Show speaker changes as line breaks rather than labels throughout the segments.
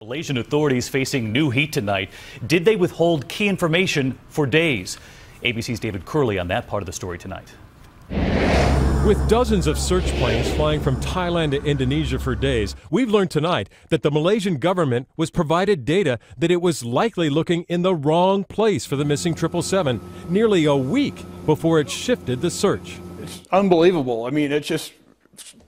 Malaysian authorities facing new heat tonight. Did they withhold key information for days? ABC's David Curley on that part of the story tonight.
With dozens of search planes flying from Thailand to Indonesia for days, we've learned tonight that the Malaysian government was provided data that it was likely looking in the wrong place for the missing 777 nearly a week before it shifted the search.
It's unbelievable. I mean, it's just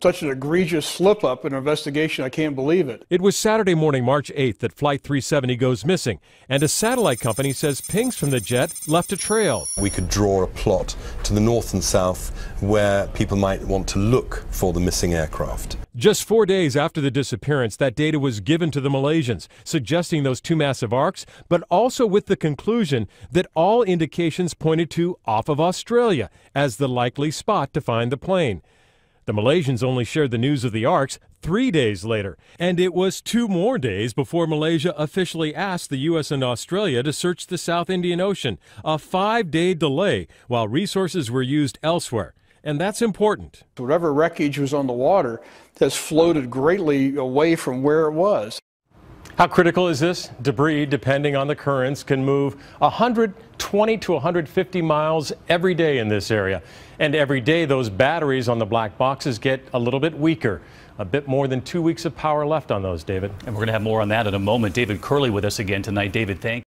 such an egregious slip-up in an investigation. I can't believe it.
It was Saturday morning, March 8th, that Flight 370 goes missing, and a satellite company says pings from the jet left a trail.
We could draw a plot to the north and south where people might want to look for the missing aircraft.
Just 4 days after the disappearance, that data was given to the Malaysians, suggesting those two massive arcs, but also with the conclusion that all indications pointed to off of Australia as the likely spot to find the plane. The Malaysians only shared the news of the arcs 3 days later, and it was 2 more days before Malaysia officially asked the U.S. and Australia to search the South Indian Ocean, a 5-day delay while resources were used elsewhere. And that's important.
Whatever wreckage was on the water has floated greatly away from where it was.
How critical is this? Debris, depending on the currents, can move 120 to 150 miles every day in this area. And every day, those batteries on the black boxes get a little bit weaker. A bit more than 2 weeks of power left on those, David.
And we're going to have more on that in a moment. David Curley with us again tonight. David, thank you.